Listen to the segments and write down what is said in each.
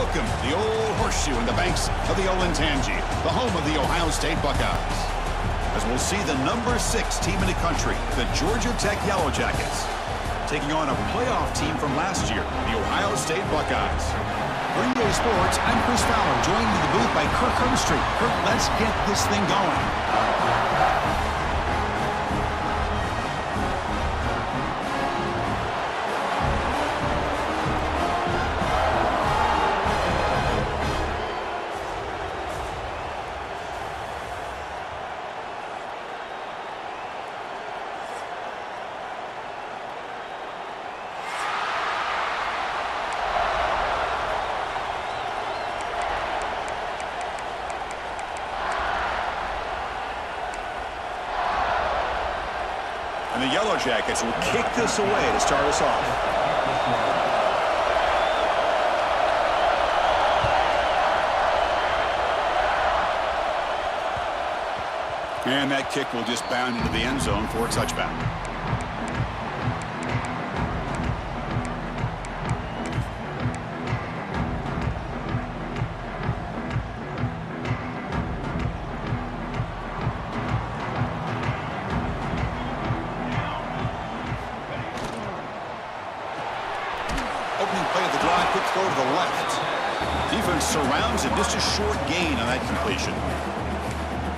Welcome to the old horseshoe in the banks of the Olentangy, the home of the Ohio State Buckeyes. As we'll see the number 6 team in the country, the Georgia Tech Yellow Jackets, taking on a playoff team from last year, the Ohio State Buckeyes. For EA Sports, I'm Chris Fowler, joined in the booth by Kirk Hermstreet. Kirk, let's get this thing going. And the Yellow Jackets will kick this away to start us off. And that kick will just bound into the end zone for a touchback. Opening play of the drive, quick throw to the left. Defense surrounds him, just a short gain on that completion.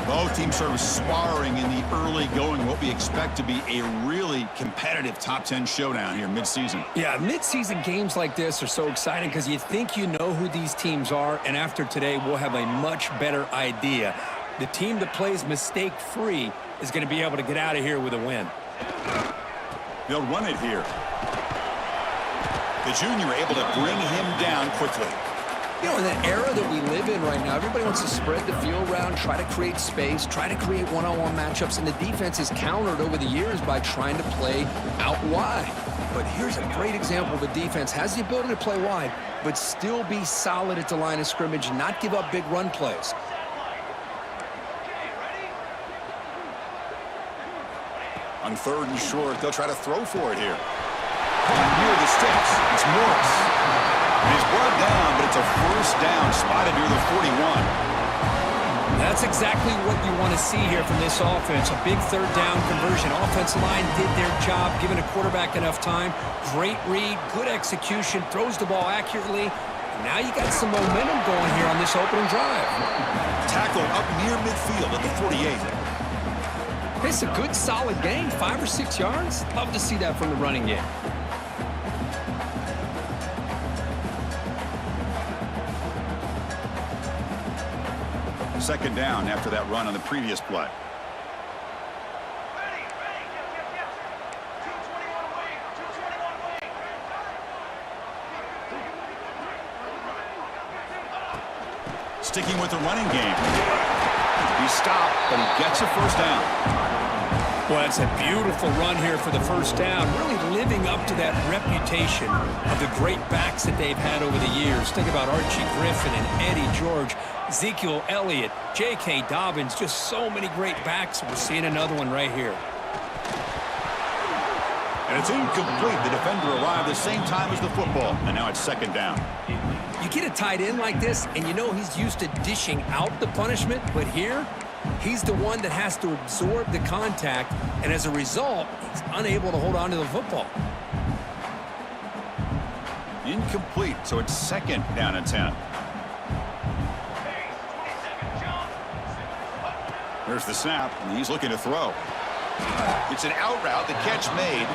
Both teams sort of sparring in the early going, what we expect to be a really competitive top 10 showdown here mid-season. Yeah, mid-season games like this are so exciting because you think you know who these teams are, and after today we'll have a much better idea. The team that plays mistake-free is going to be able to get out of here with a win. They'll run it here. The junior able to bring him down quickly. You know, in the era that we live in right now, everybody wants to spread the field around, try to create space, try to create one-on-one matchups, and the defense is countered over the years by trying to play out wide. But here's a great example. The defense has the ability to play wide, but still be solid at the line of scrimmage, not give up big run plays. On 3rd and short, they'll try to throw for it here. Near the sticks, it's Morris. He's brought down, but it's a first down spotted near the 41. That's exactly what you want to see here from this offense. A big 3rd down conversion. Offensive line did their job, giving a quarterback enough time. Great read, good execution, throws the ball accurately. And now you got some momentum going here on this opening drive. Tackle up near midfield at the 48. It's a good, solid gain, 5 or 6 yards. Love to see that from the running game. Second down after that run on the previous play. Sticking with the running game. He stopped, but he gets a first down. Well, it's a beautiful run here for the first down, really living up to that reputation of the great backs that they've had over the years. Think about Archie Griffin and Eddie George, Ezekiel Elliott, J.K. Dobbins, just so many great backs. We're seeing another one right here. And it's incomplete. The defender arrived the same time as the football, and now it's second down. You get a tight end like this, and you know he's used to dishing out the punishment, but here, he's the one that has to absorb the contact, and as a result, he's unable to hold on to the football. Incomplete, so it's second down and 10. There's the snap, and he's looking to throw. It's an out route, the catch made.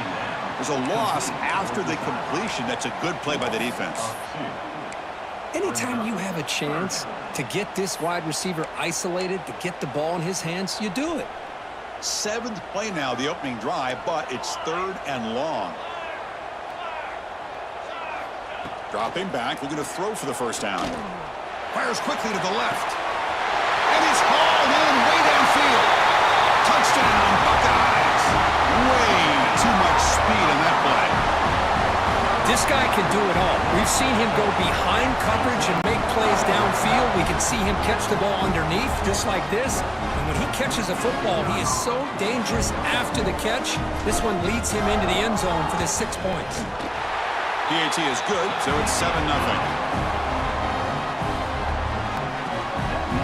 There's a loss after the completion. That's a good play by the defense. Anytime you have a chance to get this wide receiver isolated, to get the ball in his hands, you do it. 7th play now, the opening drive, but it's 3rd and long. Dropping back, looking to throw for the first down. Fires quickly to the left. And he's hauled in way downfield. Touchdown, Buckeyes. Way too much speed on that play. This guy can do it all. We've seen him go behind coverage and make plays downfield. We can see him catch the ball underneath just like this. And when he catches a football, he is so dangerous after the catch. This one leads him into the end zone for the 6 points. PAT is good, so it's 7-0.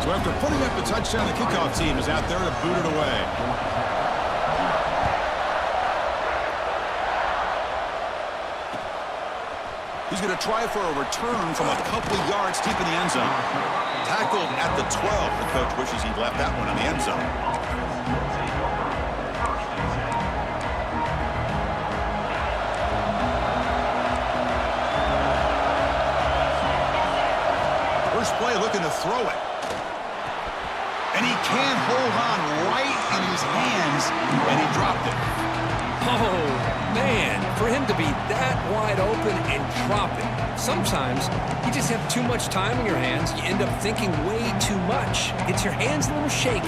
So after putting up the touchdown, the kickoff team is out there to boot it away. He's going to try for a return from a couple yards deep in the end zone. Tackled at the 12. The coach wishes he'd left that one in the end zone. First play looking to throw it. And he can't hold on right in his hands, and he dropped it. Oh, man, for him to be that wide open and drop it. Sometimes you just have too much time in your hands. You end up thinking way too much. Gets your hands a little shaky.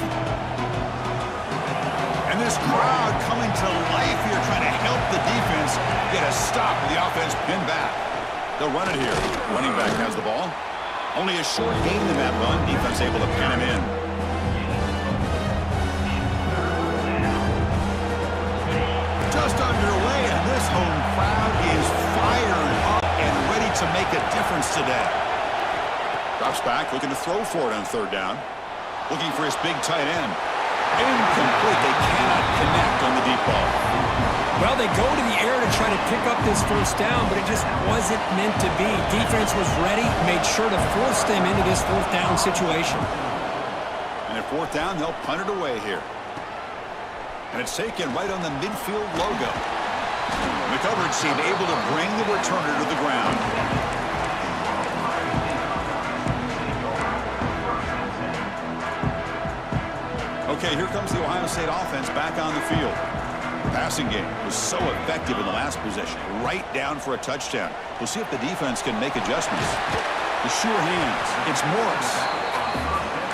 And this crowd coming to life here, trying to help the defense get a stop with the offense pinned back. They'll run it here. Running back has the ball. Only a short gain in that run. Defense able to pin him in. Just underway, and this home crowd is fired up and ready to make a difference today. Drops back, looking to throw for it on third down. Looking for his big tight end. Incomplete. They cannot connect on the deep ball. Well, they go to the air to try to pick up this first down, but it just wasn't meant to be. Defense was ready, made sure to force them into this fourth down situation. And at fourth down, they'll punt it away here. And it's taken right on the midfield logo. The coverage team able to bring the returner to the ground. Okay, here comes the Ohio State offense back on the field. The passing game was so effective in the last possession. Right down for a touchdown. We'll see if the defense can make adjustments. The sure hands. It's Morris.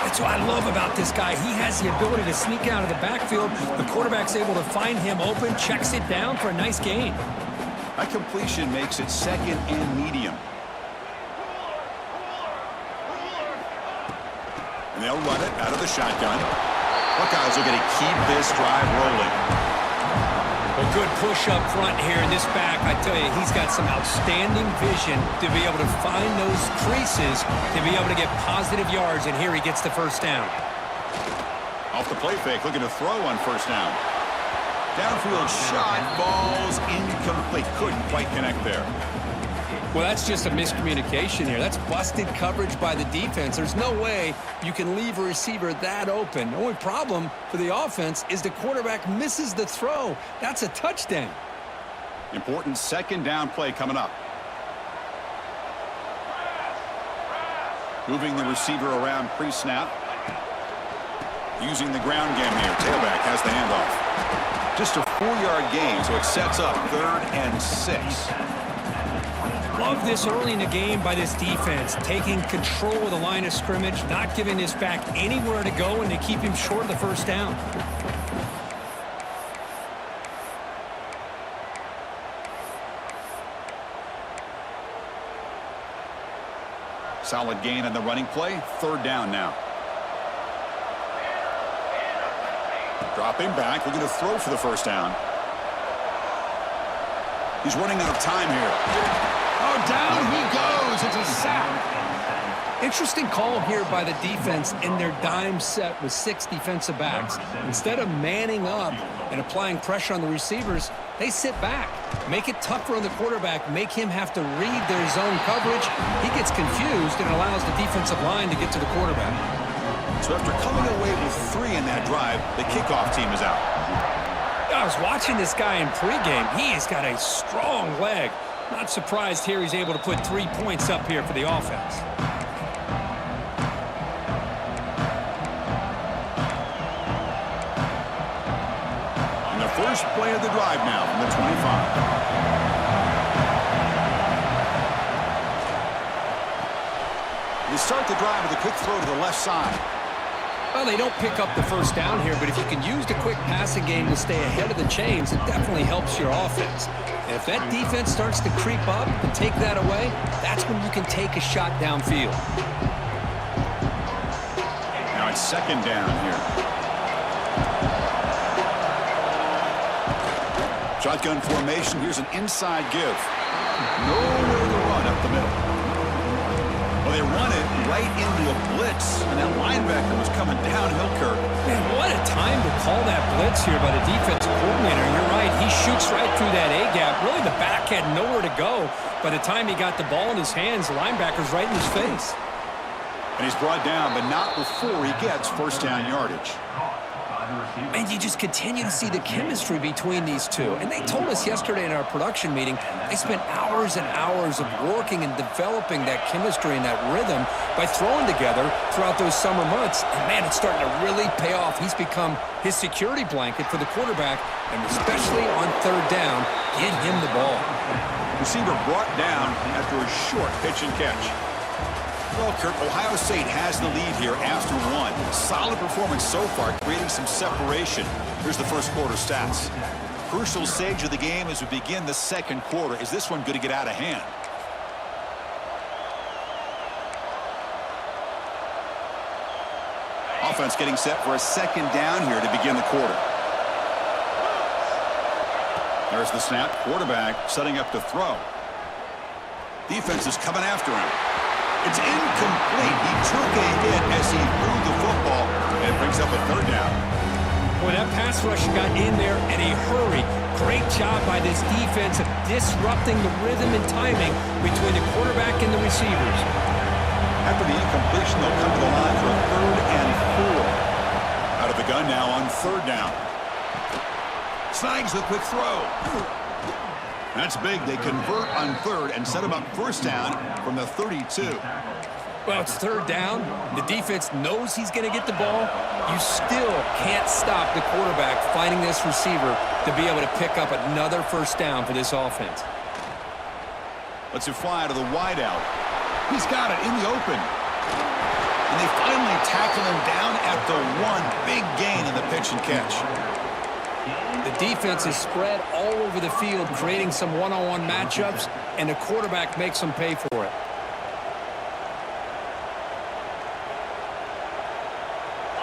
That's what I love about this guy. He has the ability to sneak out of the backfield. The quarterback's able to find him open, checks it down for a nice gain. That completion makes it second and medium. And they'll run it out of the shotgun. Buckeyes are going to keep this drive rolling. A good push up front here in this back. I tell you, he's got some outstanding vision to be able to find those creases, to be able to get positive yards, and here he gets the first down. Off the play fake, looking to throw on first down. Downfield shot, falls incomplete. Couldn't quite connect there. Well, that's just a miscommunication here. That's busted coverage by the defense. There's no way you can leave a receiver that open. The only problem for the offense is the quarterback misses the throw. That's a touchdown. Important second down play coming up. Moving the receiver around pre-snap. Using the ground game here. Tailback has the handoff. Just a 4-yard gain, so it sets up 3rd and 6. Love this early in the game by this defense, taking control of the line of scrimmage, not giving this back anywhere to go, and to keep him short of the first down. Solid gain on the running play. 3rd down now. Dropping back, looking to throw for the first down. He's running out of time here. Oh, down he goes. It's a sack. Interesting call here by the defense in their dime set with 6 defensive backs. Instead of manning up and applying pressure on the receivers, they sit back, make it tougher on the quarterback, make him have to read their zone coverage. He gets confused and allows the defensive line to get to the quarterback. So after coming away with 3 in that drive, the kickoff team is out. I was watching this guy in pregame. He has got a strong leg. Not surprised here he's able to put 3 points up here for the offense. And the first play of the drive now from the 25. They start the drive with a quick throw to the left side. Well, they don't pick up the first down here, but if you can use the quick passing game to stay ahead of the chains, it definitely helps your offense. And if that defense starts to creep up and take that away, that's when you can take a shot downfield. Now it's 2nd down here. Shotgun formation. Here's an inside give. Nowhere to run up the middle. Well, Well, they run it right into a blitz, and that linebacker was coming downhill, Kirk. Man, what a time to call that blitz here by the defensive coordinator. You're right, he shoots right through that A-gap. Really, the back had nowhere to go. By the time he got the ball in his hands, the linebacker's right in his face. And he's brought down, but not before he gets first down yardage. And you just continue to see the chemistry between these two. And they told us yesterday in our production meeting, they spent hours and hours of working and developing that chemistry and that rhythm by throwing together throughout those summer months. And, man, it's starting to really pay off. He's become his security blanket for the quarterback, and especially on third down, get him the ball. Receiver brought down after a short pitch and catch. Well, Kirk, Ohio State has the lead here after one. Solid performance so far, creating some separation. Here's the first quarter stats. Crucial stage of the game as we begin the second quarter. Is this one going to get out of hand? Offense getting set for a second down here to begin the quarter. There's the snap. Quarterback setting up to throw. Defense is coming after him. It's incomplete. He took a hit as he threw the football, and it brings up a third down. Boy, that pass rush got in there in a hurry. Great job by this defense of disrupting the rhythm and timing between the quarterback and the receivers. After the incompletion, they'll come to the line for a 3rd and 4. Out of the gun now on 3rd down. Snags the quick throw. That's big. They convert on 3rd and set him up first down from the 32. Well, it's 3rd down. The defense knows he's going to get the ball. You still can't stop the quarterback finding this receiver to be able to pick up another first down for this offense. Let's it fly to the wideout. He's got it in the open. And they finally tackle him down at the 1. Big gain in the pitch and catch. The defense is spread all over the field, creating some one-on-one matchups, and the quarterback makes them pay for it.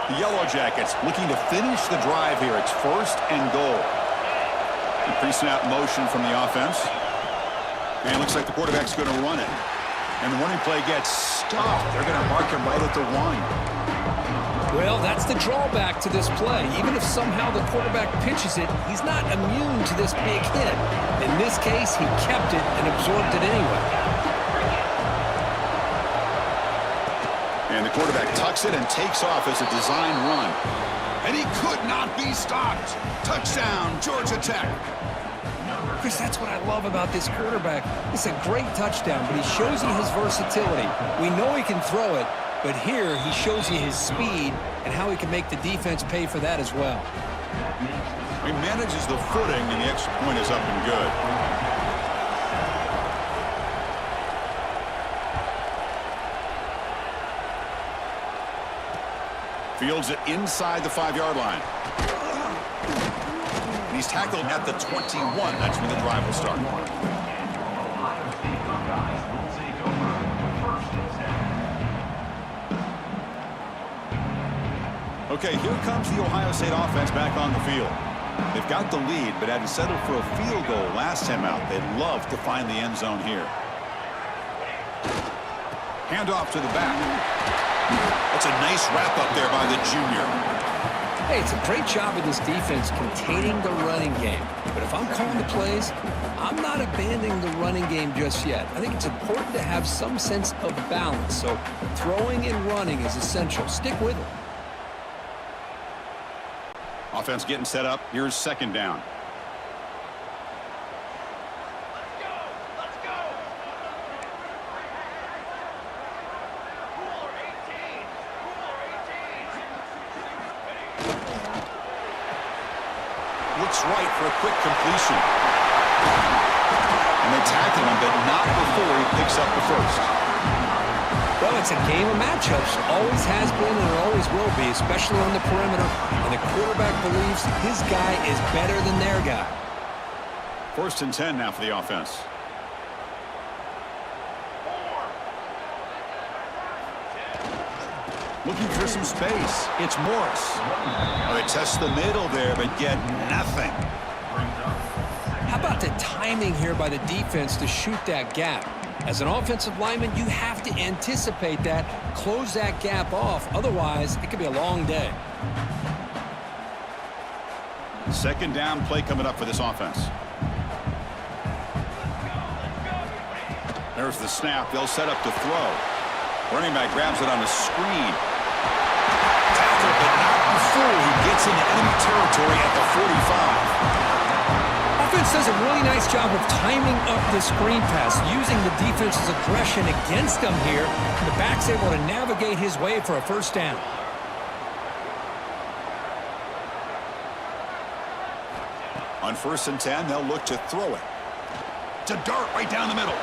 The Yellow Jackets looking to finish the drive here. It's 1st and goal. The pre-snap motion from the offense. And it looks like the quarterback's going to run it. And the running play gets stopped. They're going to mark him right at the 1. Well, that's the drawback to this play. Even if somehow the quarterback pitches it, he's not immune to this big hit. In this case, he kept it and absorbed it anyway. And the quarterback tucks it and takes off as a design run. And he could not be stopped. Touchdown, Georgia Tech. Chris, that's what I love about this quarterback. It's a great touchdown, but he shows you his versatility. We know he can throw it, but here he shows you his speed and how he can make the defense pay for that as well. He manages the footing, and the extra point is up and good. Fields it inside the 5-yard line. And he's tackled at the 21. That's when the drive will start. Okay, here comes the Ohio State offense back on the field. They've got the lead, but had to settle for a field goal last time out. They'd love to find the end zone here. Handoff to the back. That's a nice wrap up there by the junior. Hey, it's a great job of this defense containing the running game. But if I'm calling the plays, I'm not abandoning the running game just yet. I think it's important to have some sense of balance. So throwing and running is essential. Stick with it. Offense getting set up. Here's 2nd down. Looks right for a quick completion. And they tackle him, but not before he picks up the first. Well, it's a game of matchups. Always has been and it always will be, especially on the perimeter. And the quarterback believes his guy is better than their guy. 1st and 10 now for the offense. Looking for some space. It's Morris. Oh, they test the middle there, but get nothing. How about the timing here by the defense to shoot that gap? As an offensive lineman, you have to anticipate that, close that gap off. Otherwise, it could be a long day. Second down play coming up for this offense. There's the snap. They'll set up to throw. Running back grabs it on the screen. Tackled, but not before he gets into enemy territory at the 45. Offense does a really nice job of timing up the screen pass, using the defense's aggression against them here. The back's able to navigate his way for a first down. On 1st and 10, they'll look to throw it. To dart right down the middle.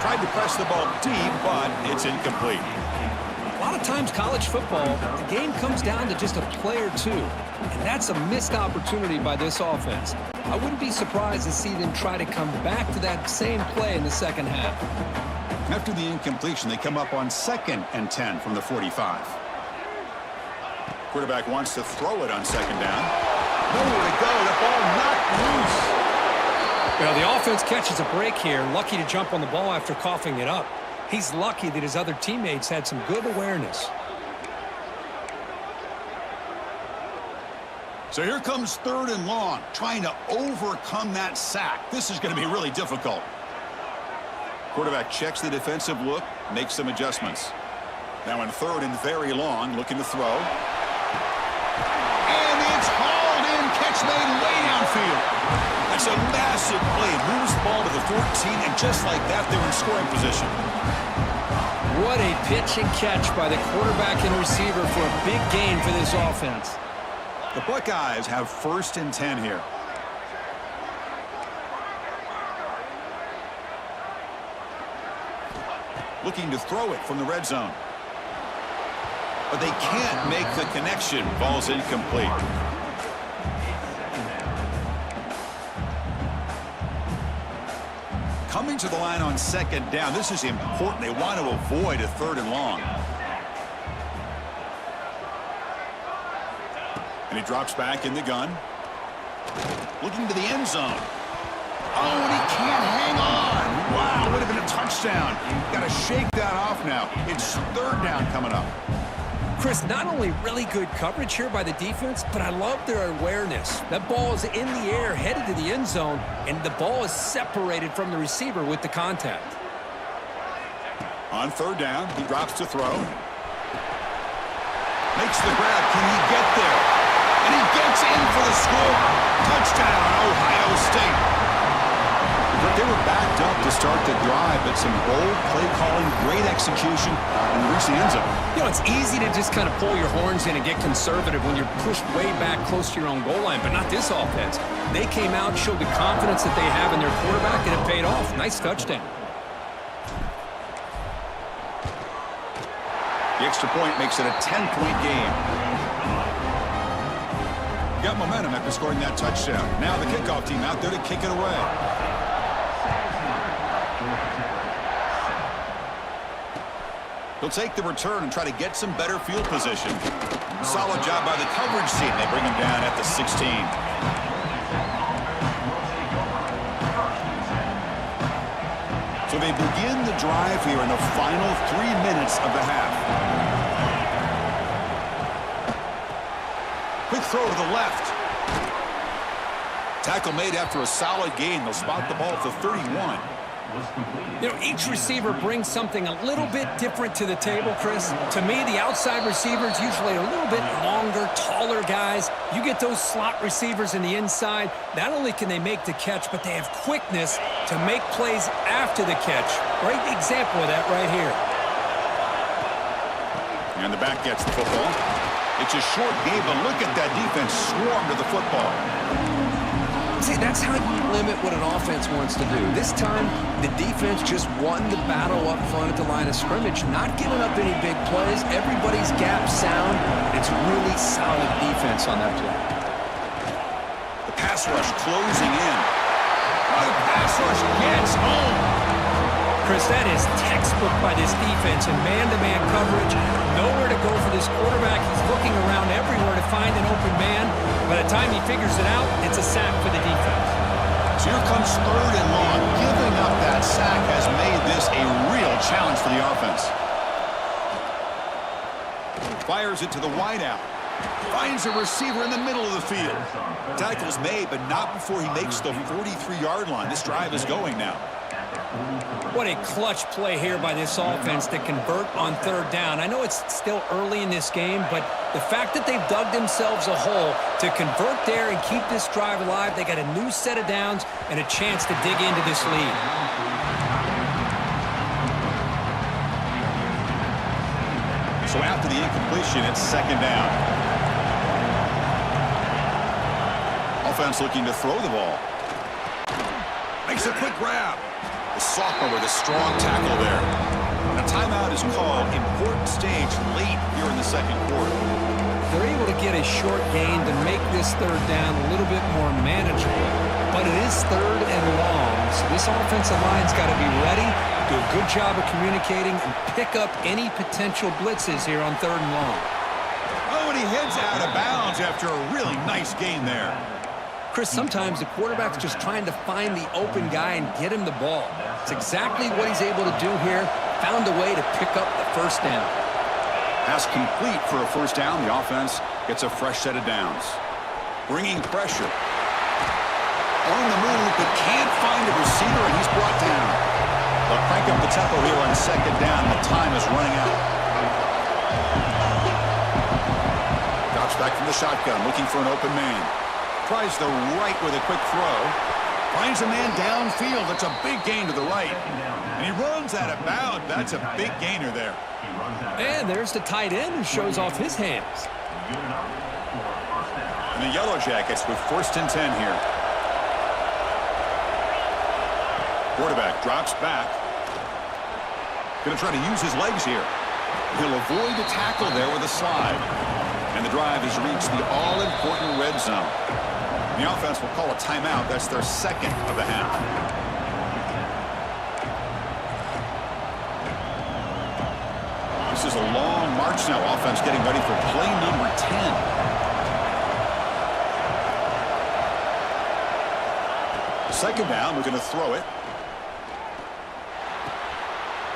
Tried to press the ball deep, but it's incomplete. A lot of times college football, the game comes down to just a play or two. And that's a missed opportunity by this offense. I wouldn't be surprised to see them try to come back to that same play in the second half. After the incompletion, they come up on 2nd and 10 from the 45. Quarterback wants to throw it on 2nd down. Nowhere to go. The ball knocked loose. Well, the offense catches a break here. Lucky to jump on the ball after coughing it up. He's lucky that his other teammates had some good awareness. So here comes 3rd and long, trying to overcome that sack. This is going to be really difficult. Quarterback checks the defensive look, makes some adjustments. Now in 3rd and very long, looking to throw. And it's hauled in, catch made way downfield. That's a massive play. Moves the ball to the 14, and just like that, they're in scoring position. What a pitch and catch by the quarterback and receiver for a big gain for this offense. The Buckeyes have 1st and 10 here. Looking to throw it from the red zone. But they can't make the connection. Ball's incomplete. Coming to the line on 2nd down. This is important. They want to avoid a 3rd and long. And he drops back in the gun. Looking to the end zone. Oh, and he can't hang on. Wow, would have been a touchdown. Got to shake that off now. It's 3rd down coming up. Chris, not only really good coverage here by the defense, but I love their awareness. That ball is in the air, headed to the end zone, and the ball is separated from the receiver with the contact. On 3rd down, he drops to throw. Makes the grab. Can he get there? And he gets in for the score. Touchdown, Ohio State. But they were backed up to start the drive, but some bold play calling, great execution, and reach the end zone. You know, it's easy to just kind of pull your horns in and get conservative when you're pushed way back close to your own goal line, but not this offense. They came out, showed the confidence that they have in their quarterback, and it paid off. Nice touchdown. The extra point makes it a 10-point game. Got momentum after scoring that touchdown. Now the kickoff team out there to kick it away. He'll take the return and try to get some better field position. Solid job by the coverage team. They bring him down at the 16. So they begin the drive here in the final 3 minutes of the half. Quick throw to the left. Tackle made after a solid gain. They'll spot the ball at the 31. You know, each receiver brings something a little bit different to the table, Chris. To me, the outside receivers usually a little bit longer, taller guys. You get those slot receivers in the inside, not only can they make the catch, but they have quickness to make plays after the catch. Great example of that right here. And the back gets the football. It's a short game, but look at that defense swarm to the football. See, that's how you limit what an offense wants to do. This time, the defense just won the battle up front at the line of scrimmage, not giving up any big plays. Everybody's gap sound. It's really solid defense on that play. The pass rush closing in. Oh, the pass rush gets home. Chris, that is textbook by this defense in man-to-man coverage. Nowhere to go for this quarterback. He's looking around everywhere to find an open man. By the time he figures it out, it's a sack for the defense. So here comes 3rd and long. Giving up that sack has made this a real challenge for the offense. Fires it to the wideout. Finds a receiver in the middle of the field. Tackle's made, but not before he makes the 43-yard line. This drive is going now. What a clutch play here by this offense to convert on 3rd down. I know it's still early in this game, but the fact that they've dug themselves a hole to convert there and keep this drive alive, they got a new set of downs and a chance to dig into this lead. So after the incompletion, it's 2nd down. Offense looking to throw the ball. Makes a quick grab. The sophomore with a strong tackle there. A timeout is called. Important stage late here in the 2nd quarter. They're able to get a short gain to make this 3rd down a little bit more manageable. But it is 3rd and long, so this offensive line's got to be ready, do a good job of communicating, and pick up any potential blitzes here on 3rd and long. Oh, and he heads out of bounds after a really nice gain there. Chris, sometimes the quarterback's just trying to find the open guy and get him the ball. It's exactly what he's able to do here. Found a way to pick up the 1st down. Pass complete for a 1st down. The offense gets a fresh set of downs. Bringing pressure. On the move, but can't find a receiver, and he's brought down. They'll crank up the tempo here on 2nd down. The time is running out. Drops back from the shotgun, looking for an open man. Tries the right with a quick throw. Finds a man downfield. That's a big gain to the right. And he runs out of bounds. That's a big gainer there. And there's the tight end who shows off his hands. And the Yellow Jackets with 1st and 10 here. Quarterback drops back. Going to try to use his legs here. He'll avoid the tackle there with a slide. And the drive has reached the all-important red zone. The offense will call a timeout. That's their 2nd of the half. This is a long march now. Offense getting ready for play number 10. Second down, we're going to throw it.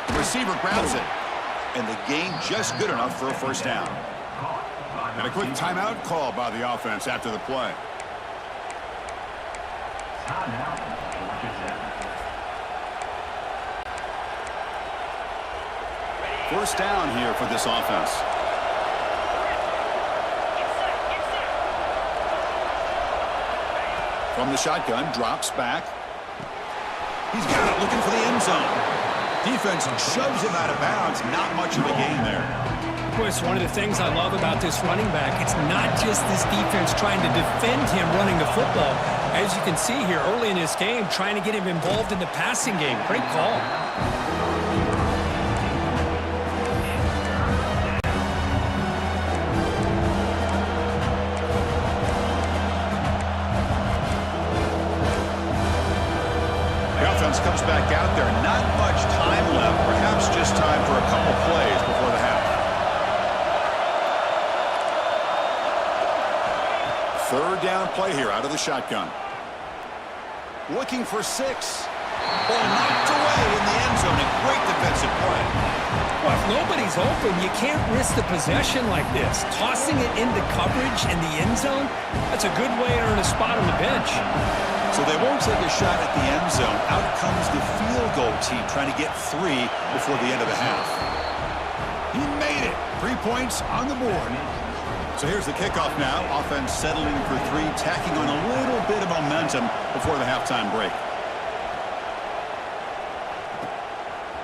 The receiver grabs it. And the gain just good enough for a 1st down. And a quick timeout call by the offense after the play. First down here for this offense. From the shotgun, drops back. He's got it, looking for the end zone. Defense shoves him out of bounds. Not much of a gain there. Chris, one of the things I love about this running back, it's not just this defense trying to defend him running the football. As you can see here early in this game, trying to get him involved in the passing game. Great call. The offense comes back out there. Not much time left. Perhaps just time for a couple plays before the half. 3rd down play here out of the shotgun. Looking for 6. Ball knocked away in the end zone. A great defensive play. Well, if nobody's open, you can't risk the possession like this. Tossing it into coverage in the end zone, that's a good way to earn a spot on the bench. So they won't take a shot at the end zone. Out comes the field goal team trying to get 3 before the end of the half. He made it. 3 points on the board. So here's the kickoff now. Offense settling for 3, tacking on a little bit of momentum before the halftime break.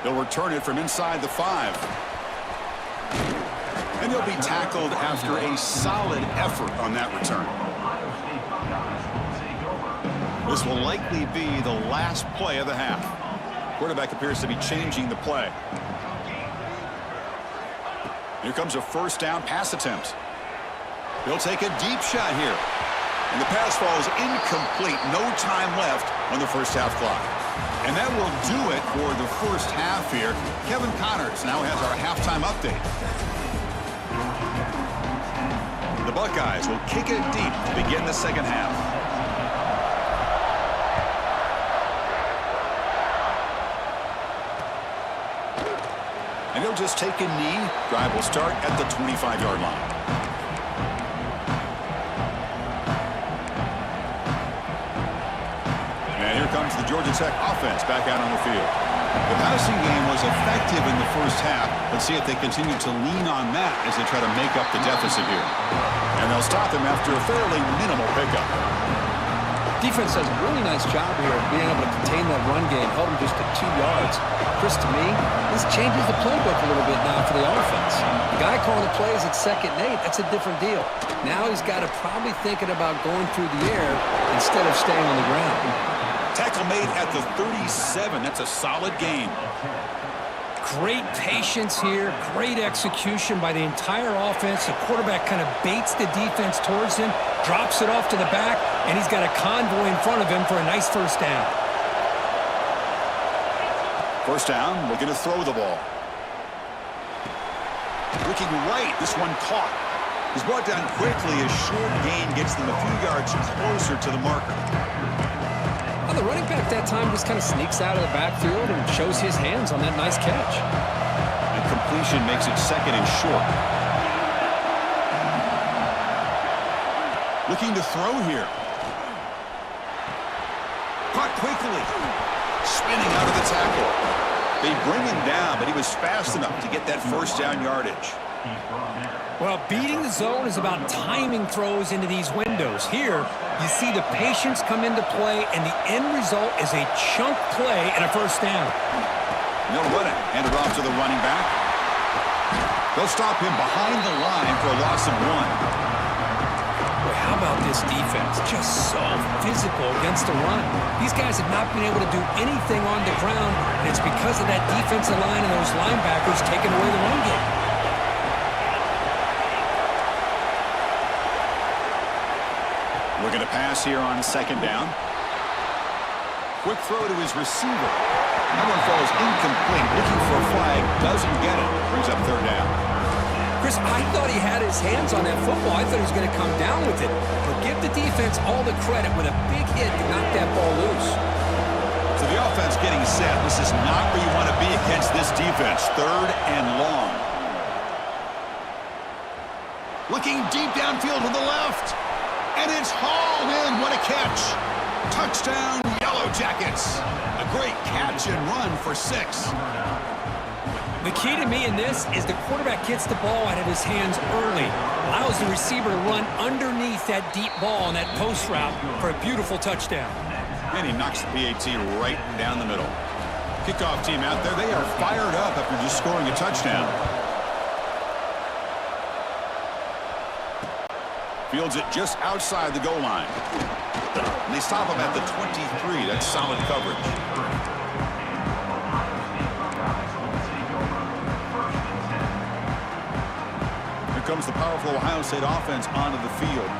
They'll return it from inside the 5. And they'll be tackled after a solid effort on that return. This will likely be the last play of the half. Quarterback appears to be changing the play. Here comes a 1st down pass attempt. They'll take a deep shot here. And the pass falls incomplete. No time left on the 1st half clock. And that will do it for the 1st half here. Kevin Connors now has our halftime update. The Buckeyes will kick it deep to begin the 2nd half. And he'll just take a knee. Drive will start at the 25-yard line. And here comes the Georgia Tech offense back out on the field. The passing game was effective in the first half. Let's see if they continue to lean on that as they try to make up the deficit here. And they'll stop him after a fairly minimal pickup. Defense does a really nice job here of being able to contain that run game, held him just at 2 yards. Chris, to me, this changes the playbook a little bit now for the offense. The guy calling the plays at 2nd and 8, that's a different deal. Now he's got to probably thinking about going through the air instead of staying on the ground. Tackle made at the 37. That's a solid gain. Great patience here, great execution by the entire offense. The quarterback kind of baits the defense towards him, drops it off to the back, and he's got a convoy in front of him for a nice first down. First down, looking to throw the ball. Looking right, this one caught. He's brought down quickly. A short gain gets them a few yards closer to the marker. Well, the running back that time just kind of sneaks out of the backfield and shows his hands on that nice catch. And completion makes it 2nd and short. Looking to throw here. Caught quickly. Spinning out of the tackle. They bring him down, but he was fast enough to get that first down yardage. Well, beating the zone is about timing throws into these windows. Here, you see the patience come into play, and the end result is a chunk play and a first down. They'll run it. Hand it off to the running back. They'll stop him behind the line for a loss of 1. Boy, how about this defense? Just so physical against the run. These guys have not been able to do anything on the ground, and it's because of that defensive line and those linebackers taking away the run game. Looking to pass here on 2nd down. Quick throw to his receiver. That one falls incomplete. Looking for a flag. Doesn't get it. Brings up 3rd down. Chris, I thought he had his hands on that football. I thought he was going to come down with it. But give the defense all the credit with a big hit to knock that ball loose. So the offense getting set. This is not where you want to be against this defense. 3rd and long. Looking deep downfield to the left. And it's hauled in. What a catch. Touchdown, Yellow Jackets. A great catch and run for 6. The key to me in this is the quarterback gets the ball out of his hands early, allows the receiver to run underneath that deep ball on that post route for a beautiful touchdown. And he knocks the PAT right down the middle. Kickoff team out there, they are fired up after just scoring a touchdown. Fields it just outside the goal line. And they stop him at the 23. That's solid coverage. Here comes the powerful Ohio State offense onto the field.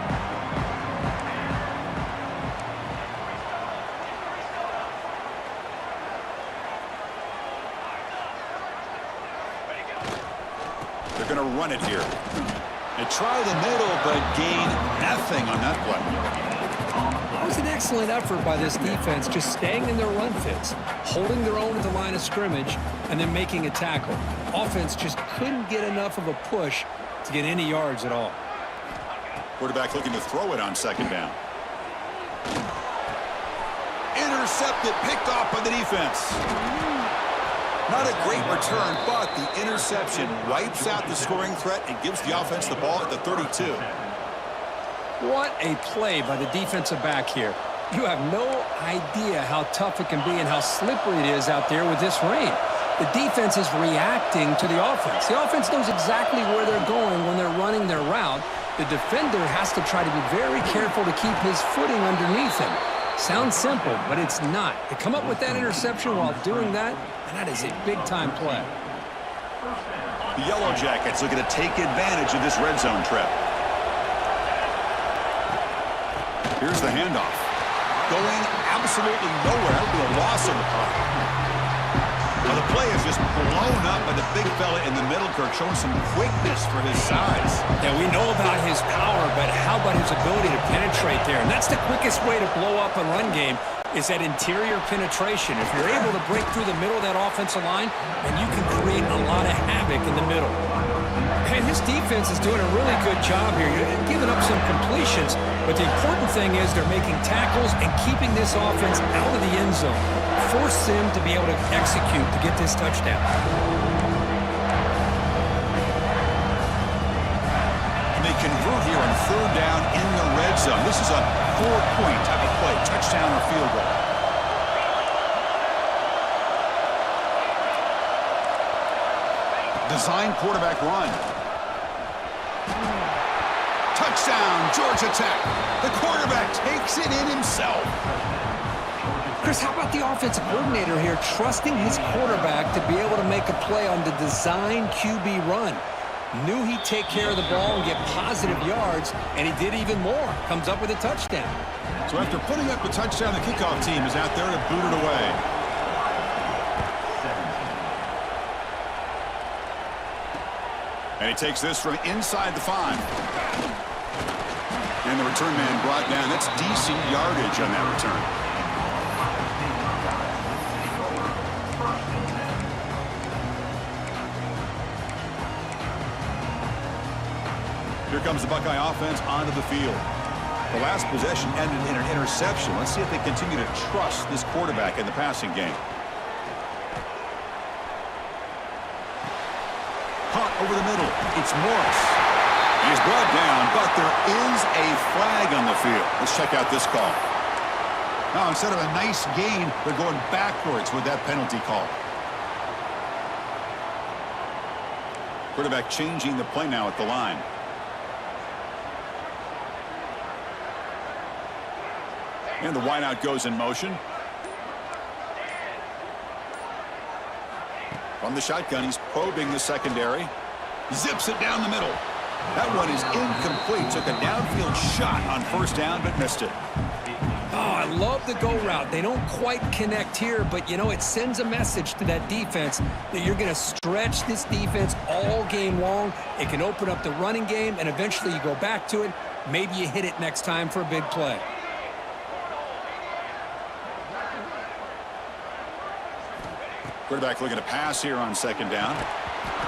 They're going to run it here. They try the middle, but gain nothing on that play. That was an excellent effort by this defense, just staying in their run fits, holding their own at the line of scrimmage, and then making a tackle. Offense just couldn't get enough of a push to get any yards at all. Quarterback looking to throw it on 2nd down. Intercepted, picked off by the defense. Not a great return, but the interception wipes out the scoring threat and gives the offense the ball at the 32. What a play by the defensive back here. You have no idea how tough it can be and how slippery it is out there with this rain. The defense is reacting to the offense. The offense knows exactly where they're going when they're running their route. The defender has to try to be very careful to keep his footing underneath him. Sounds simple, but it's not. To come up with that interception while doing that, and that is a big-time play. The Yellow Jackets looking to take advantage of this red zone trip. Here's the handoff. Going absolutely nowhere. That would be a loss of the puck. Well, the play is just blown up by the big fella in the middle, Kirk, showing some quickness for his size. Yeah, we know about his power, but how about his ability to penetrate there? And that's the quickest way to blow up a run game. is that interior penetration. If you're able to break through the middle of that offensive line, then you can create a lot of havoc in the middle. And his defense is doing a really good job here. You're giving up some completions, but the important thing is they're making tackles and keeping this offense out of the end zone. Force them to be able to execute to get this touchdown. They convert here on third down in the red zone. This is a 4-point type of play, touchdown or field goal. Design quarterback run. Touchdown, Georgia Tech. The quarterback takes it in himself. Chris, how about the offensive coordinator here trusting his quarterback to be able to make a play on the design QB run? Knew he'd take care of the ball and get positive yards, and he did even more. Comes up with a touchdown. So after putting up the touchdown, the kickoff team is out there to boot it away. And he takes this from inside the 5. And the return man brought down. That's decent yardage on that return. Here comes the Buckeye offense onto the field. The last possession ended in an interception. Let's see if they continue to trust this quarterback in the passing game. Caught over the middle. It's Morris. He's brought down, but there is a flag on the field. Let's check out this call. Now, instead of a nice gain, they're going backwards with that penalty call. Quarterback changing the play now at the line. And the wideout goes in motion. From the shotgun, he's probing the secondary. Zips it down the middle. That one is incomplete. Took a downfield shot on first down, but missed it. Oh, I love the go route. They don't quite connect here, but, you know, it sends a message to that defense that you're going to stretch this defense all game long. It can open up the running game, and eventually you go back to it. Maybe you hit it next time for a big play. Quarterback looking to pass here on second down.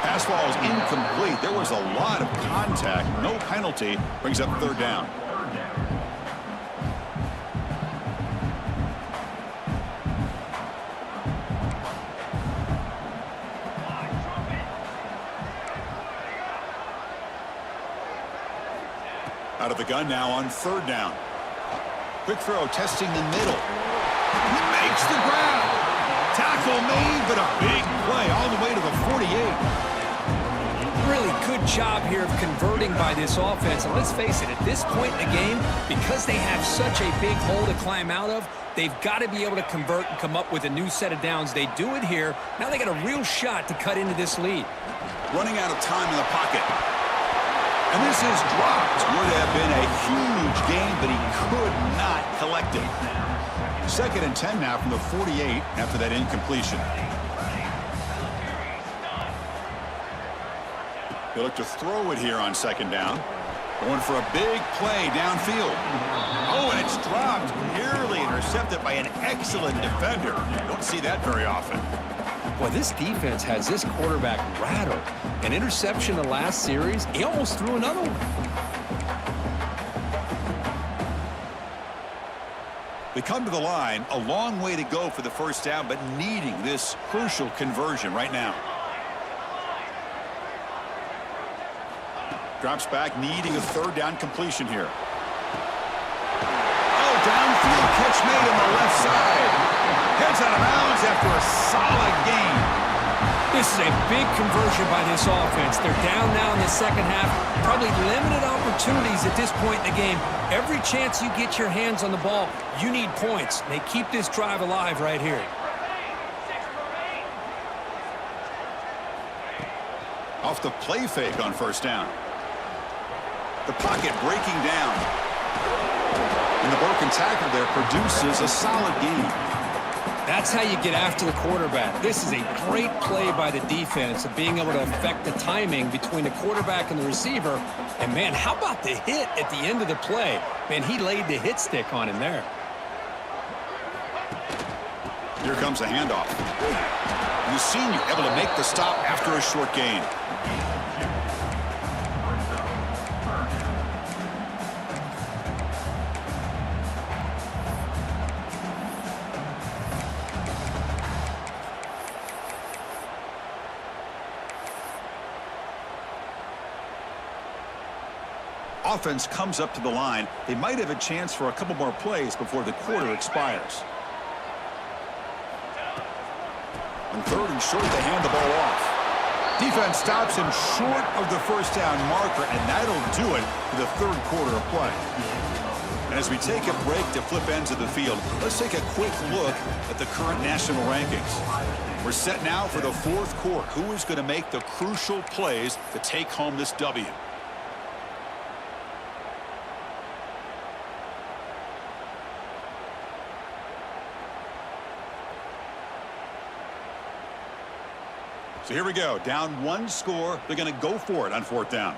Pass ball is incomplete. There was a lot of contact. No penalty. Brings up third down. Out of the gun now on third down. Quick throw testing the middle. He makes the grab. Tackle made, but a big play all the way to the 48. Really good job here of converting by this offense. And let's face it, at this point in the game, because they have such a big hole to climb out of, they've got to be able to convert and come up with a new set of downs. They do it here. Now they got a real shot to cut into this lead. Running out of time in the pocket. And this is dropped. Would have been a huge gain, but he could not collect it. Second and 10 now from the 48 after that incompletion. They look to throw it here on second down. Going for a big play downfield. Oh, and it's dropped. Nearly intercepted by an excellent defender. Don't see that very often. Boy, this defense has this quarterback rattled. An interception the last series, he almost threw another one. They come to the line, a long way to go for the first down, but needing this crucial conversion right now. Drops back, needing a third down completion here. Oh, downfield catch made on the left side. Heads out of bounds after a solid gain. This is a big conversion by this offense. They're down now in the second half. Probably limited opportunities at this point in the game. Every chance you get your hands on the ball, you need points. They keep this drive alive right here. Off the play fake on first down. The pocket breaking down. And the broken tackle there produces a solid gain. That's how you get after the quarterback. This is a great play by the defense of being able to affect the timing between the quarterback and the receiver. And, man, how about the hit at the end of the play? Man, he laid the hit stick on him there. Here comes a handoff. The senior able to make the stop after a short gain. Offense comes up to the line. They might have a chance for a couple more plays before the quarter expires. On 3rd and short, they hand the ball off. Defense stops him short of the first down marker, and that'll do it for the 3rd quarter of play. And as we take a break to flip ends of the field, let's take a quick look at the current national rankings. We're set now for the 4th quarter. Who is going to make the crucial plays to take home this W? So here we go. Down 1 score. They're going to go for it on 4th down.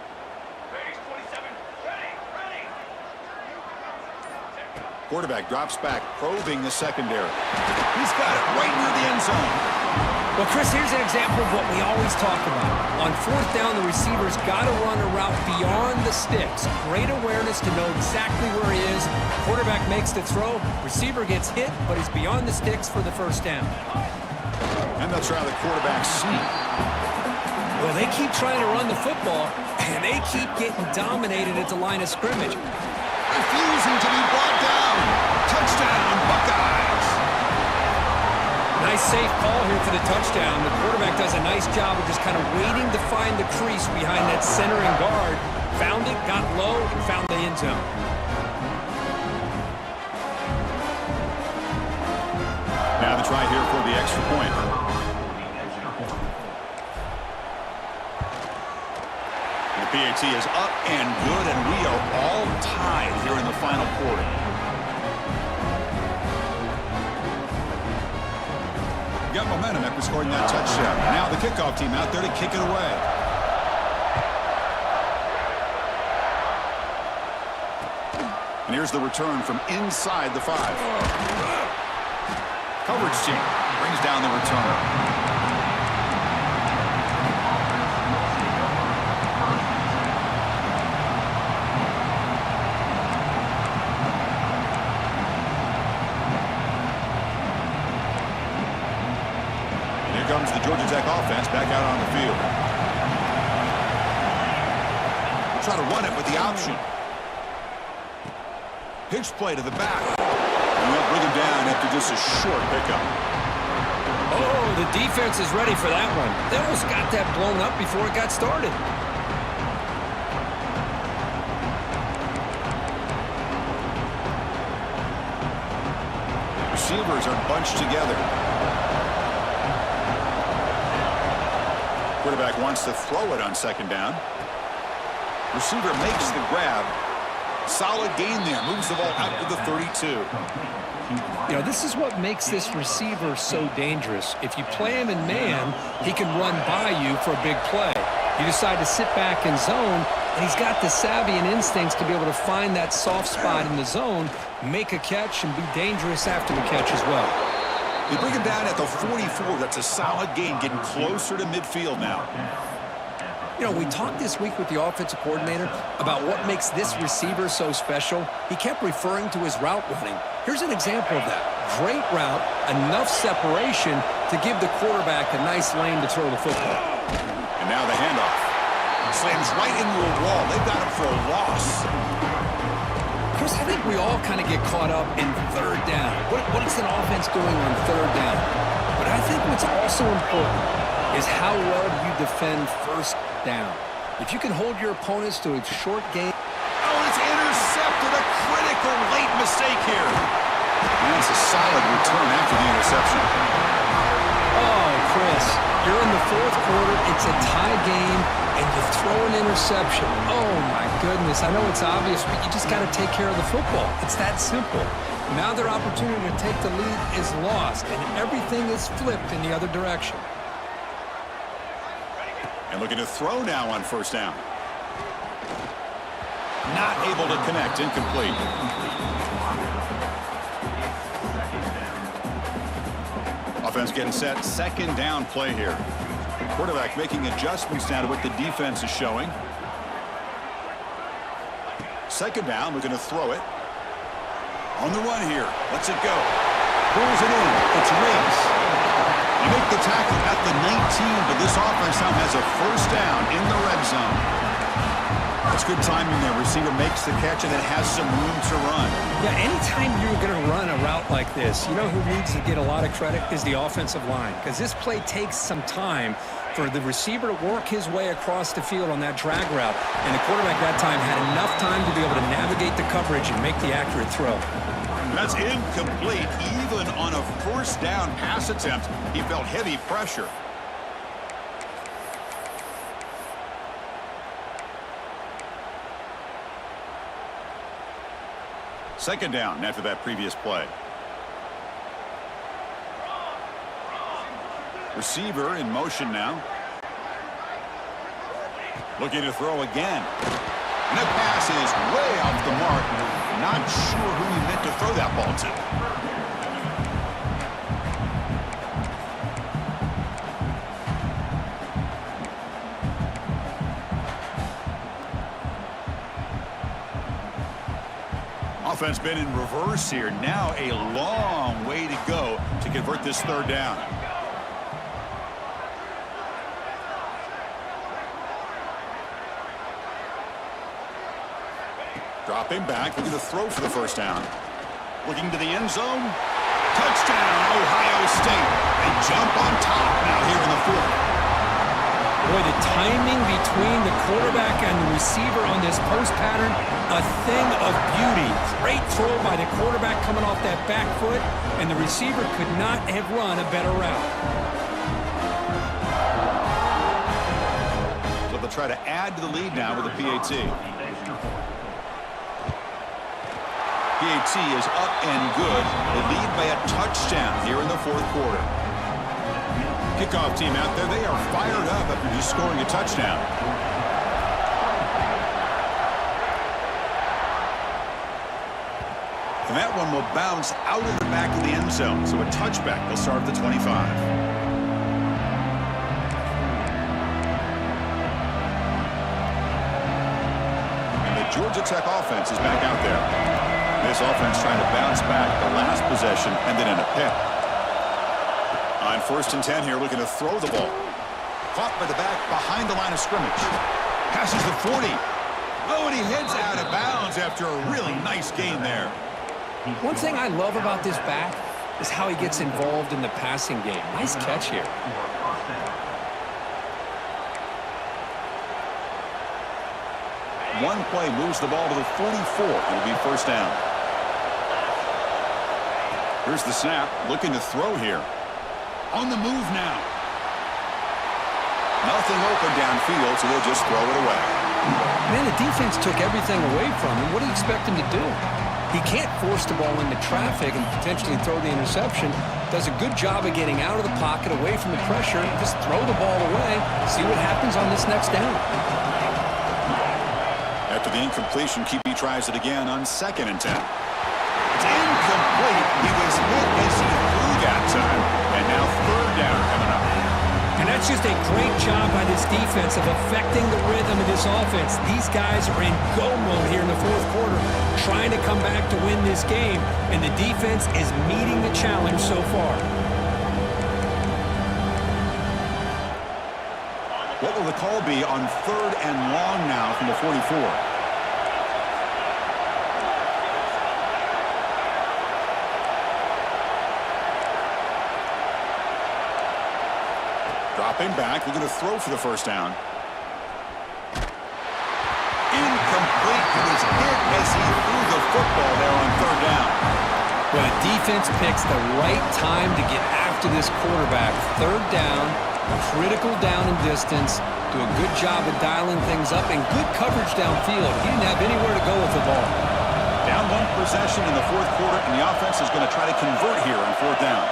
Quarterback drops back, probing the secondary. He's got it right near the end zone. Well, Chris, here's an example of what we always talk about. On 4th down, the receiver's got to run a route beyond the sticks. Great awareness to know exactly where he is. Quarterback makes the throw. Receiver gets hit, but he's beyond the sticks for the 1st down. And they'll try the quarterback sneak. Well, they keep trying to run the football, and they keep getting dominated at the line of scrimmage. Refusing to be brought down. Touchdown, Buckeyes. Nice safe call here for the touchdown. The quarterback does a nice job of just kind of waiting to find the crease behind that centering guard. Found it, got low, and found the end zone. Now the try here for the extra point. The PAT is up and good, and we are all tied here in the final quarter. Got momentum after scoring that touchdown. Now the kickoff team out there to kick it away. And here's the return from inside the 5. Coverage team brings down the return. Comes the Georgia Tech offense back out on the field. We'll try to run it with the option. Pitch play to the back. And they'll bring him down after just a short pickup. Oh, the defense is ready for that one. They almost got that blown up before it got started. Receivers are bunched together. Quarterback wants to throw it on 2nd down. Receiver makes the grab. Solid gain there. Moves the ball out to the 32. You know, this is what makes this receiver so dangerous. If you play him in man, he can run by you for a big play. You decide to sit back in zone, and he's got the savvy and instincts to be able to find that soft spot in the zone, make a catch, and be dangerous after the catch as well. They bring him down at the 44. That's a solid gain, getting closer to midfield now. You know, we talked this week with the offensive coordinator about what makes this receiver so special. He kept referring to his route running. Here's an example of that. Great route, enough separation to give the quarterback a nice lane to throw the football. And now the handoff. Slams right into a wall. They've got him for a loss. Chris, I think we all kind of get caught up in 3rd down. What is an offense doing on 3rd down? But I think what's also important is how well you defend 1st down. If you can hold your opponents to a short game. Oh, it's intercepted. A critical late mistake here. And that's a solid return after the interception. Oh, Chris, you're in the 4th quarter. It's a tie game, and you throw an interception. Oh, my goodness. I know it's obvious, but you just got to take care of the football. It's that simple. Now their opportunity to take the lead is lost, and everything is flipped in the other direction. And looking to throw now on 1st down. Not able to connect. Incomplete. Offense getting set. Second down play here. Quarterback making adjustments now to what the defense is showing. Second down, we're going to throw it. On the run here. Lets it go. Pulls it in. It's Riggs. You make the tackle at the 19, but this offense now has a first down in the red zone. That's good timing there. Receiver makes the catch and then has some room to run. Yeah, anytime you're going to run a route like this, you know who needs to get a lot of credit is the offensive line, because this play takes some time for the receiver to work his way across the field on that drag route, and the quarterback that time had enough time to be able to navigate the coverage and make the accurate throw. That's incomplete. Even on a first down pass attempt, he felt heavy pressure. Second down after that previous play. Receiver in motion now. Looking to throw again. And that pass is way off the mark. Not sure who he meant to throw that ball to. Offense been in reverse here. Now a long way to go to convert this third down. Dropping back, looking to throw for the first down. Looking to the end zone. Touchdown, Ohio State. They jump on top now here in the fourth. Boy, the timing between the quarterback and the receiver on this post pattern, a thing of beauty. Great throw by the quarterback coming off that back foot, and the receiver could not have run a better route. So they'll try to add to the lead now with a PAT. PAT is up and good. They lead by a touchdown here in the fourth quarter. Kickoff team out there, they are fired up after just scoring a touchdown. And that one will bounce out of the back of the end zone. So a touchback. They'll start at the 25. And the Georgia Tech offense is back out there. This offense trying to bounce back the last possession and then in a pick. On first and 10 here, looking to throw the ball. Caught by the back behind the line of scrimmage. Passes the 40. Oh, and he heads out of bounds after a really nice gain there. One thing I love about this back is how he gets involved in the passing game. Nice catch here. One play moves the ball to the 44. It'll be first down. Here's the snap. Looking to throw here. On the move now. Nothing open downfield, so they'll just throw it away. Man, the defense took everything away from him. What do you expect him to do? He can't force the ball into traffic and potentially throw the interception. Does a good job of getting out of the pocket, away from the pressure, just throw the ball away, see what happens on this next down. After the incompletion, QB tries it again on second and 10. It's incomplete. He was hit as he threw that time. And now third down coming up. And that's just a great job by this defense of affecting the rhythm of this offense. These guys are in go mode here in the fourth quarter, trying to come back to win this game, and the defense is meeting the challenge so far. What will the call be on third and long now from the 44? Dropping back, we're going to throw for the first down. Incomplete. He was hit as he threw the football there on third down. Well, the defense picks the right time to get after this quarterback. Third down, critical down and distance, do a good job of dialing things up, and good coverage downfield. He didn't have anywhere to go with the ball. Down one possession in the fourth quarter, and the offense is going to try to convert here on fourth down.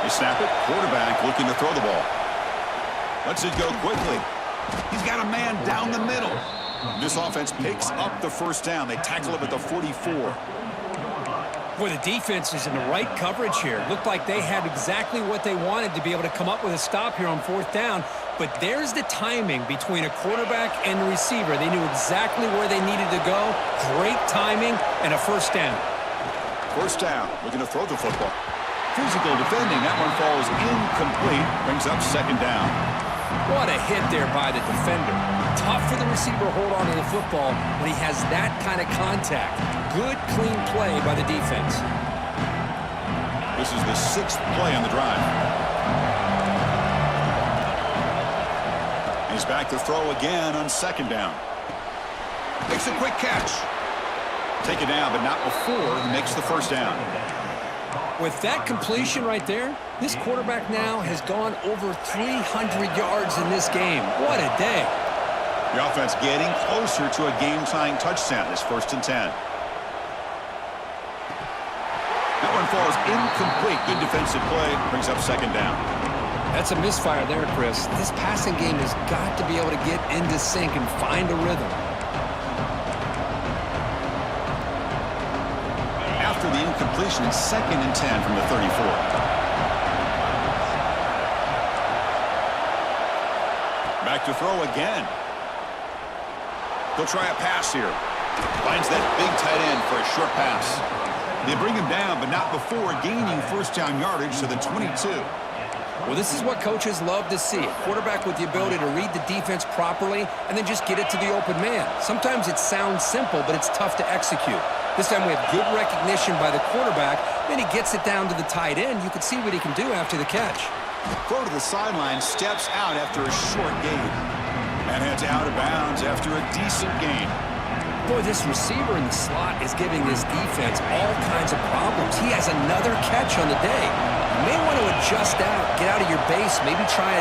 They snap it. Quarterback looking to throw the ball. Lets it go quickly. He's got a man down the middle. This offense picks up the first down. They tackle him at the 44. Boy, the defense is in the right coverage here. Looked like they had exactly what they wanted to be able to come up with a stop here on fourth down. But there's the timing between a quarterback and the receiver. They knew exactly where they needed to go. Great timing and a first down. First down, looking to throw the football. Physical defending, that one falls incomplete, brings up second down. What a hit there by the defender. Tough for the receiver to hold on to the football when he has that kind of contact. Good, clean play by the defense. This is the 6th play on the drive. He's back to throw again on second down. Makes a quick catch. Take it down, but not before he makes the first down. With that completion right there, this quarterback now has gone over 300 yards in this game. What a day. The offense getting closer to a game-tying touchdown. It's 1st and 10. That one falls incomplete. Good defensive play. Brings up second down. That's a misfire there, Chris. This passing game has got to be able to get into sync and find a rhythm. After the incompletion, it's 2nd and 10 from the 34. Back to throw again. They'll try a pass here. Finds that big tight end for a short pass. They bring him down, but not before gaining first down yardage to the 22. Well, this is what coaches love to see. A quarterback with the ability to read the defense properly and then just get it to the open man. Sometimes it sounds simple, but it's tough to execute. This time we have good recognition by the quarterback. Then he gets it down to the tight end. You can see what he can do after the catch. Throw to the sideline, steps out after a short gain. And heads out of bounds after a decent gain. Boy, this receiver in the slot is giving this defense all kinds of problems. He has another catch on the day. You may want to adjust out, get out of your base, maybe try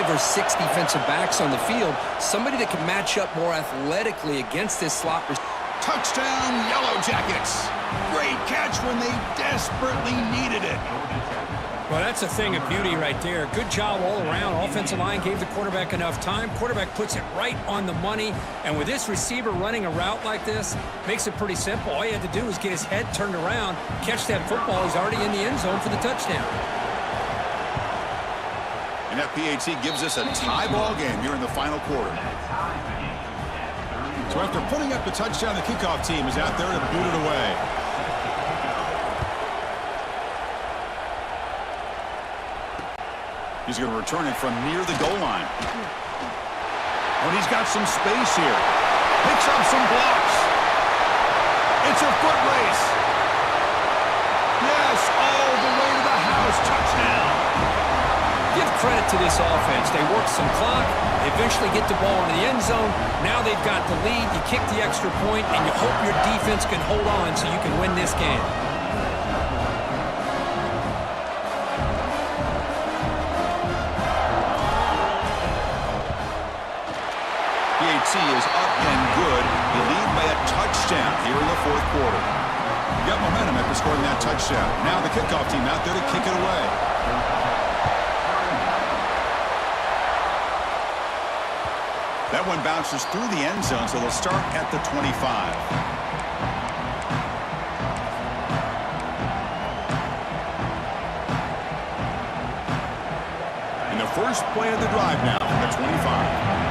5 or 6 defensive backs on the field. Somebody that can match up more athletically against this slot receiver. Touchdown, Yellow Jackets. Great catch when they desperately needed it. Well, that's a thing of beauty right there. Good job all around. Offensive line gave the quarterback enough time. Quarterback puts it right on the money. And with this receiver running a route like this, makes it pretty simple. All you had to do was get his head turned around, catch that football. He's already in the end zone for the touchdown. And that PAT gives us a tie ball game here in the final quarter. So after putting up the touchdown, the kickoff team is out there to boot it away. He's going to return it from near the goal line. Oh, and he's got some space here. Picks up some blocks. It's a foot race. Yes, all the way to the house. Touchdown. Give credit to this offense. They work some clock. They eventually get the ball into the end zone. Now they've got the lead. You kick the extra point, and you hope your defense can hold on so you can win this game. Is up and good. You lead by a touchdown here in the 4th quarter. You got momentum after scoring that touchdown. Now the kickoff team out there to kick it away. That one bounces through the end zone, so they'll start at the 25. And the first play of the drive now from the 25.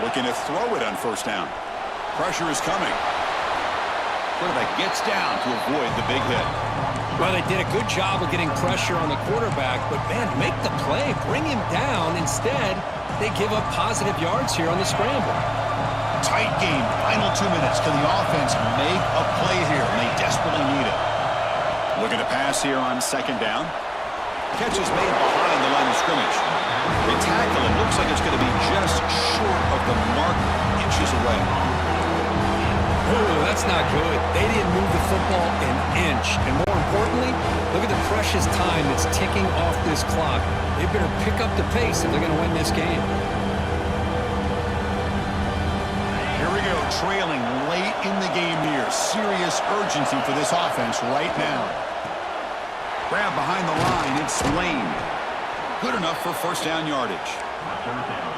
Looking to throw it on first down. Pressure is coming. Quarterback gets down to avoid the big hit. Well, they did a good job of getting pressure on the quarterback, but, man, make the play. Bring him down. Instead, they give up positive yards here on the scramble. Tight game. Final 2 minutes. Can the offense make a play here? And they desperately need it. Looking to pass here on second down. Catch is made behind the line of scrimmage. They tackle it. Looks like it's going to be just short of the mark, inches away. Oh, that's not good. They didn't move the football an inch. And more importantly, look at the precious time that's ticking off this clock. They better pick up the pace if they're going to win this game. Here we go, trailing late in the game here. Serious urgency for this offense right now. Grab behind the line, it's Lane. Good enough for first down yardage.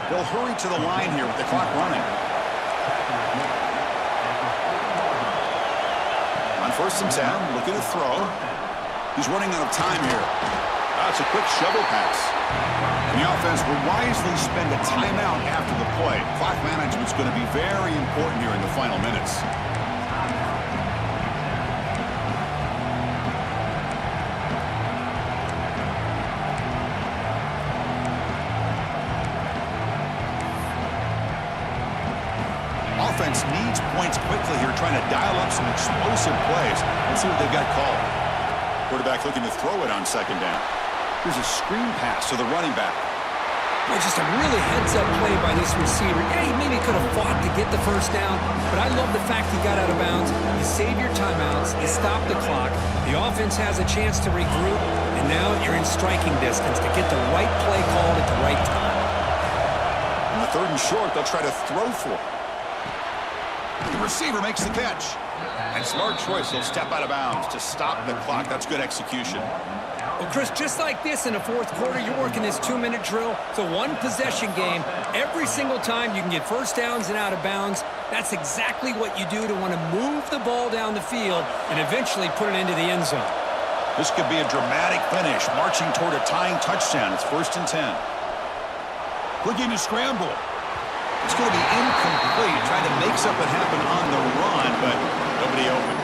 They'll hurry to the line here with the clock running. On 1st and 10, looking to throw. He's running out of time here. That's a quick shovel pass. And the offense will wisely spend a timeout after the play. Clock management's going to be very important here in the final minutes. Offense needs points quickly here, trying to dial up some explosive plays. Let's see what they've got called. Quarterback looking to throw it on 2nd down. Here's a screen pass to the running back. Well, just a really heads-up play by this receiver. Yeah, he maybe could have fought to get the 1st down, but I love the fact he got out of bounds. You save your timeouts, you stop the clock, the offense has a chance to regroup, and now you're in striking distance to get the right play called at the right time. On the 3rd and short, they'll try to throw for it. The receiver makes the catch. And smart choice, he'll step out of bounds to stop the clock. That's good execution. Well, Chris, just like this in the 4th quarter, you're working this 2-minute drill. It's a one-possession game. Every single time you can get 1st downs and out of bounds. That's exactly what you do to want to move the ball down the field and eventually put it into the end zone. This could be a dramatic finish, marching toward a tying touchdown. It's 1st and 10. Looking to scramble. It's going to be incomplete, trying to make something happen on the run, but nobody open.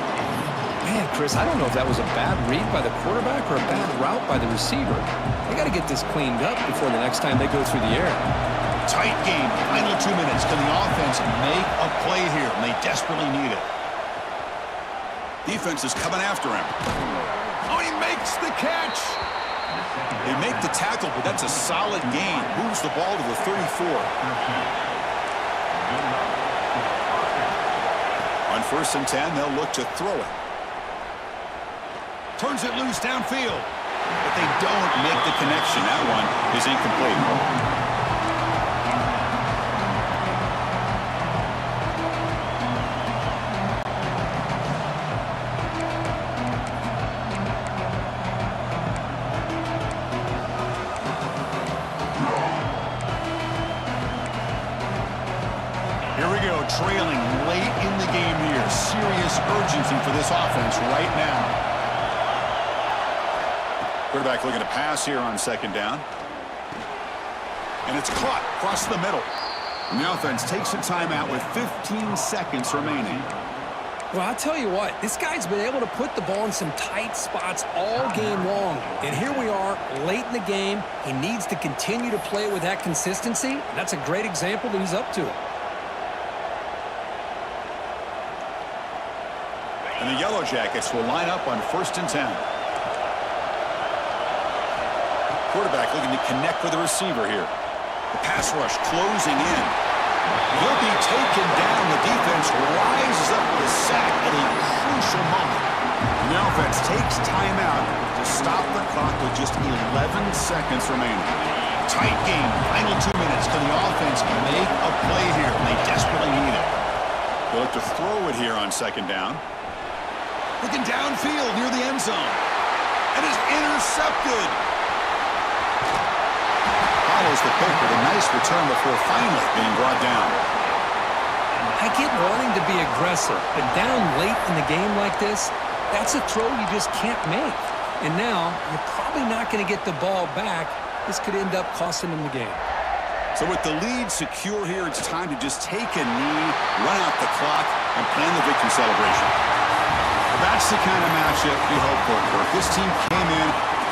Man, Chris, I don't know if that was a bad read by the quarterback or a bad route by the receiver. They got to get this cleaned up before the next time they go through the air. Tight game, final 2 minutes. Can the offense make a play here? And they desperately need it. Defense is coming after him. Oh, he makes the catch. They make the tackle, but that's a solid gain. Moves the ball to the 34. On 1st and 10, they'll look to throw it. Turns it loose downfield. But they don't make the connection. That one is incomplete. Here we go, trailing late in the game here. Serious urgency for this offense right now. Quarterback looking to pass here on 2nd down. And it's caught across the middle. And the offense takes a timeout with 15 seconds remaining. Well, I'll tell you what, this guy's been able to put the ball in some tight spots all game long. And here we are, late in the game. He needs to continue to play with that consistency. And that's a great example that he's up to it. And the Yellow Jackets will line up on 1st and 10. Quarterback looking to connect with the receiver here. The pass rush closing in. He'll be taken down. The defense rises up with a sack at a crucial moment. The offense takes timeout to stop the clock with just 11 seconds remaining. Tight game, final 2 minutes. Can the offense make a play here? And they desperately need it. They'll look to throw it here on 2nd down. Looking downfield near the end zone. And it's intercepted. Follows the pick with a nice return before finally being brought down. I get wanting to be aggressive, but down late in the game like this, that's a throw you just can't make. And now, you're probably not going to get the ball back. This could end up costing them the game. So with the lead secure here, it's time to just take a knee, run out the clock, and plan the victory celebration. That's the kind of matchup we hope for, Kirk. This team came in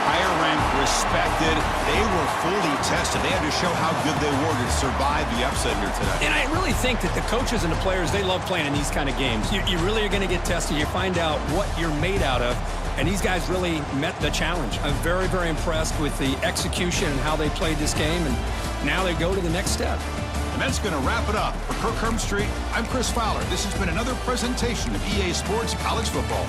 higher ranked, respected. They were fully tested. They had to show how good they were to survive the upset here today. And I really think that the coaches and the players, they love playing in these kind of games. You really are going to get tested. You find out what you're made out of. And these guys really met the challenge. I'm very, very impressed with the execution and how they played this game. And now they go to the next step. And that's going to wrap it up. For Kirk Street, I'm Chris Fowler. This has been another presentation of EA Sports College Football.